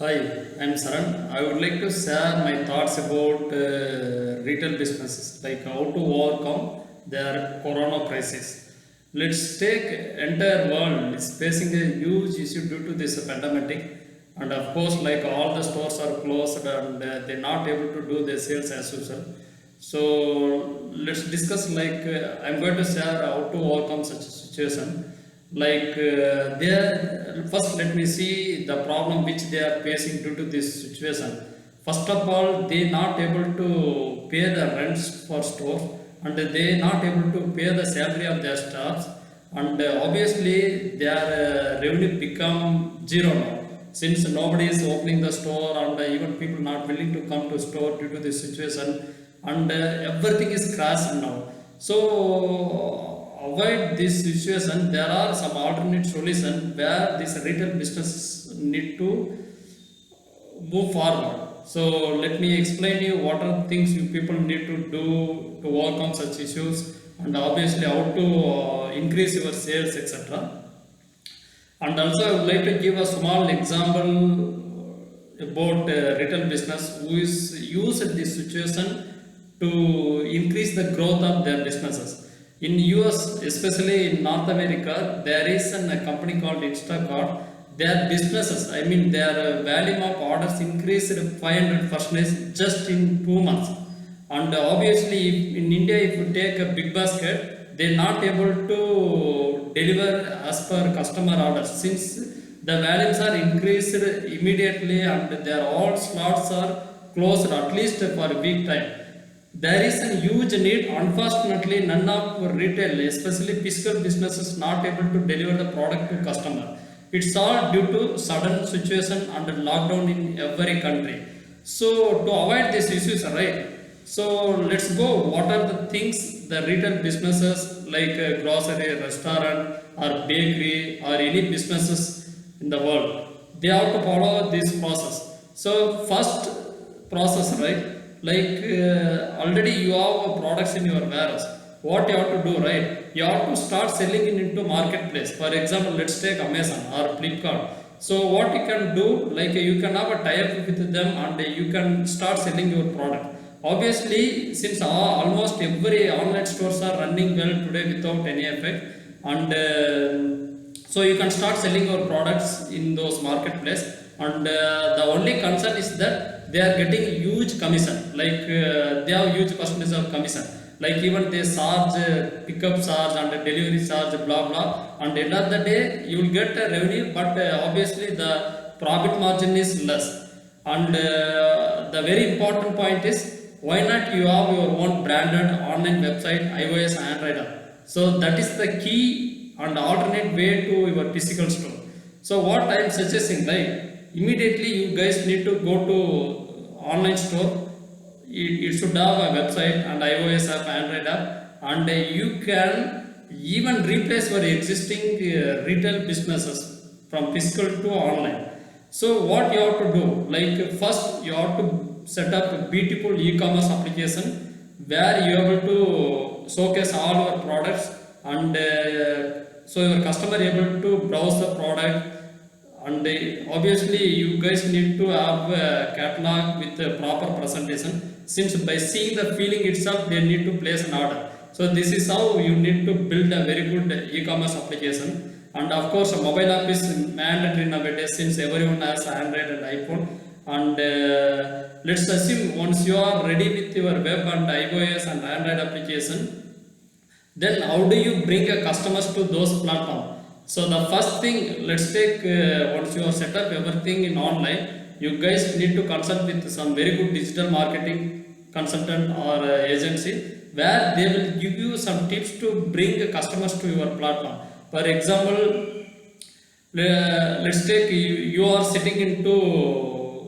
Hi, I'm Saran. I would like to share my thoughts about retail businesses, like how to overcome their corona crisis. Let's take entire world is facing a huge issue due to this pandemic, and of course, like all the stores are closed and they're not able to do their sales as usual. So let's discuss. I'm going to share how to overcome such a situation. There, first let me see the problem which they are facing due to this situation. First of all, they not able to pay the rents for stores, and they not able to pay the salary of their staffs, and obviously their revenue become zero now, since nobody is opening the store, and even people not willing to come to store due to this situation, and everything is crashed now. So avoid this situation, there are some alternate solutions where these retail businesses need to move forward. So let me explain you what are things you people need to do to overcome such issues, and obviously how to increase your sales, etc. And also I would like to give a small example about retail business who is used this situation to increase the growth of their businesses. In US, especially in North America, there is a company called Instacart. Their businesses, I mean their volume of orders increased 500% just in 2 months. And obviously, in India, if you take a big basket, they're not able to deliver as per customer orders, since the volumes are increased immediately and their all slots are closed at least for a week time. There is a huge need. Unfortunately, none of retail, especially physical businesses, not able to deliver the product to customer. It's all due to sudden situation and lockdown in every country. So to avoid these issues, right? So let's go. What are the things the retail businesses like grocery, restaurant, or bakery, or any businesses in the world, they have to follow this process. So first process, right? Already you have products in your warehouse. What you have to do, right? You have to start selling it into marketplace. For example, let's take Amazon or Flipkart. So what you can do, you can have a tie-up with them and you can start selling your product. Obviously, since almost every online stores are running well today without any effect, and so you can start selling your products in those marketplace. And the only concern is that they are getting huge commission, they have huge percentage of commission, like even they charge pickup charge and delivery charge, blah blah, and end of the day you will get a revenue, but obviously the profit margin is less. And the very important point is, why not you have your own branded online website, iOS and Android app? So that is the key and alternate way to your physical store. So what I am suggesting, like, immediately you guys need to go to online store. It should have a website and iOS app, Android app, and you can even replace your existing retail businesses from physical to online. So what you have to do, first you have to set up a beautiful e-commerce application where you are able to showcase all your products, and so your customer able to browse the product. And obviously you guys need to have a catalog with a proper presentation, since by seeing the feeling itself they need to place an order. So this is how you need to build a very good e-commerce application. And of course a mobile app is mandatory nowadays, since everyone has Android and iPhone. And let's assume once you are ready with your web and iOS and Android application, then how do you bring a customers to those platforms? So the first thing, let's take once you have set up everything in online, you guys need to consult with some very good digital marketing consultant or agency, where they will give you some tips to bring customers to your platform. For example, let's take you are sitting into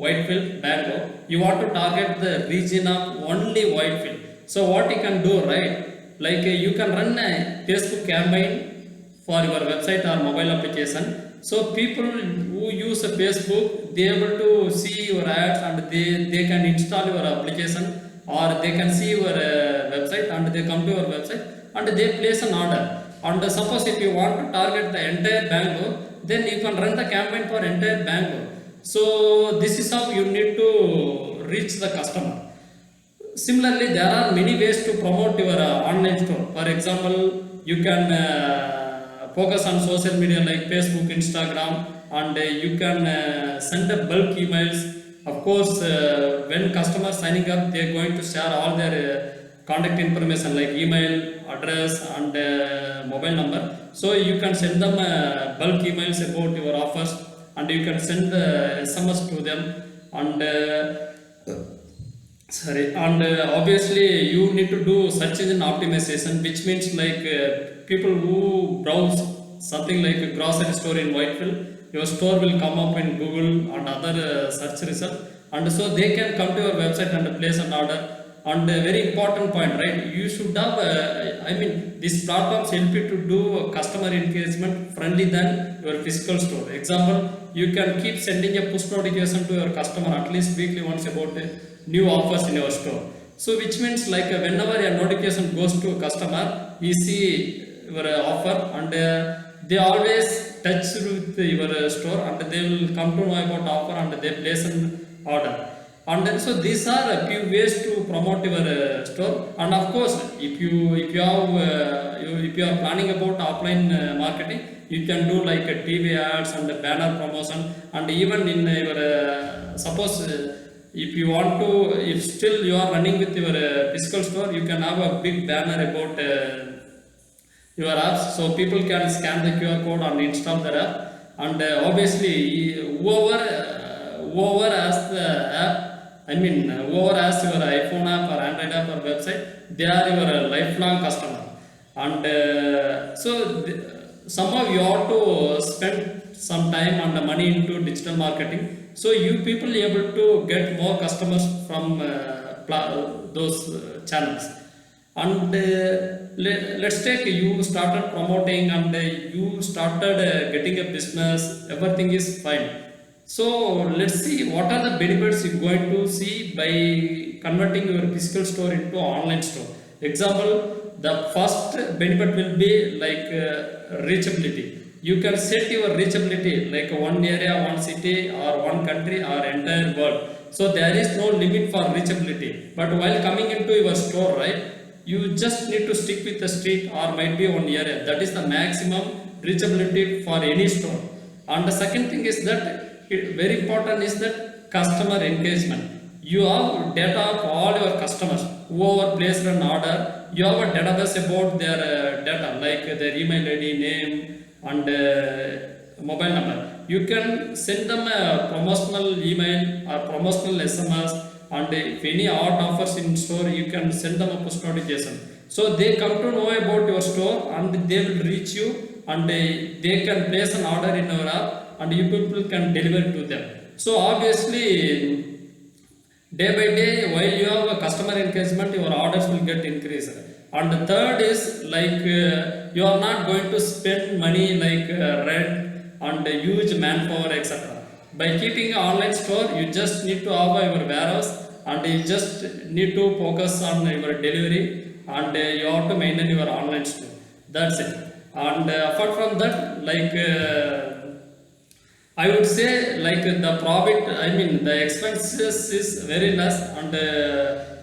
Whitefield, Bangalore. You want to target the region of only Whitefield. So what you can do, right? You can run a Facebook campaign for your website or mobile application. So people who use a Facebook, they able to see your ads, and they can install your application, or they can see your website and they come to your website and they place an order. And suppose if you want to target the entire Bangalore, then you can run the campaign for entire Bangalore. So this is how you need to reach the customer. Similarly, there are many ways to promote your online store. For example, you can focus on social media like Facebook, Instagram, and you can send the bulk emails. Of course, when customers signing up, they are going to share all their contact information like email, address, and mobile number. So you can send them bulk emails about your offers, and you can send SMS to them, and sorry, and obviously you need to do search engine optimization, which means like people who browse something like a grocery store in Whitefield, your store will come up in Google and other search result, and so they can come to your website and place an order. And a very important point, right? You should have, I mean, these platforms help you to do customer engagement friendly than your physical store. Example, you can keep sending a push notification to your customer at least weekly once about new offers in your store. So which means like whenever a notification goes to a customer, you see your offer, and they always touch with your store, and they will come to know about offer, and they place an order. And then so these are a few ways to promote your store. And of course, if you are planning about offline marketing, you can do like a TV ads and a banner promotion, and even in your suppose if you want to, if still you are running with your physical store, you can have a big banner about your apps, so people can scan the QR code and install the app. And obviously whoever has the app, I mean, whoever has your iPhone app or Android app or website, they are your lifelong customer. And somehow you ought to spend some time and money into digital marketing. So you people able to get more customers from those channels. And let's take you started promoting, and you started getting a business, everything is fine. So let's see what are the benefits you're going to see by converting your physical store into online store. Example, the first benefit will be like reachability. You can set your reachability like one area, one city, or one country, or entire world. So there is no limit for reachability. But while coming into your store, right, you just need to stick with the street or might be one area. That is the maximum reachability for any store. And the second thing is that very important is that customer engagement. You have data of all your customers whoever placed an order. You have a database about their data like their email ID, name, and mobile number. You can send them a promotional email or promotional SMS, and if any odd offers in store, you can send them a push notification. So they come to know about your store, and they will reach you, and they can place an order in your app, and you people can deliver to them. So obviously, day by day, while you have a customer engagement, your orders will get increased. And the third is like you are not going to spend money like rent and huge manpower, etc. By keeping an online store, you just need to have your warehouse, and you just need to focus on your delivery, and you have to maintain your online store. That's it. And apart from that, like I would say like the profit, I mean the expenses is very less, and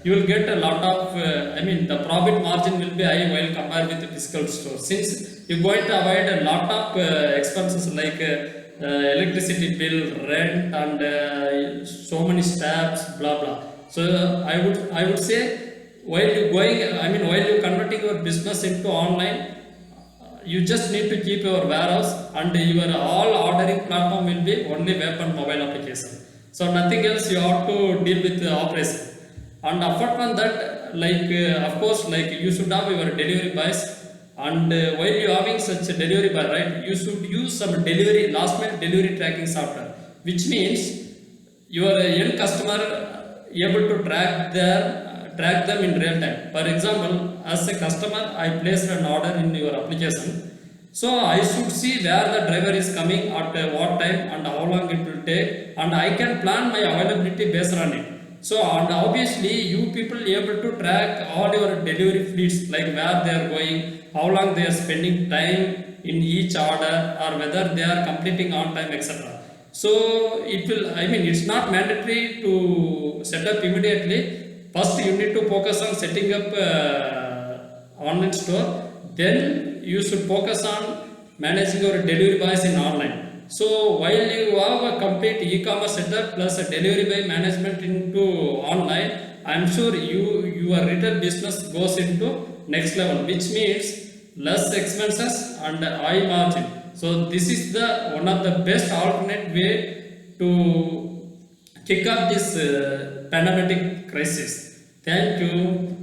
you will get a lot of, I mean the profit margin will be high while compared with the physical store, since you're going to avoid a lot of expenses like electricity bill, rent, and so many staffs, blah blah. So I would say while you going, I mean while you converting your business into online, you just need to keep your warehouse, and your all ordering platform will be only web and mobile application. So nothing else you have to deal with the operation. And apart from that, like of course, like you should have your delivery boys, and while you having such a delivery boy, right, you should use some delivery last mile delivery tracking software, which means your end customer able to track them in real time. For example, as a customer, I placed an order in your application, so I should see where the driver is coming at what time and how long it will take, and I can plan my availability based on it. So and obviously you people able to track all your delivery fleets, like where they are going, how long they are spending time in each order, or whether they are completing on time, etc. So it will, I mean, it's not mandatory to set up immediately. First you need to focus on setting up online store, then you should focus on managing your delivery boys in online. So while you have a complete e-commerce setup plus a delivery boy management into online, I'm sure your retail business goes into next level, which means less expenses and high margin. So this is the one of the best alternate way to kick off this pandemic crisis. Thank you.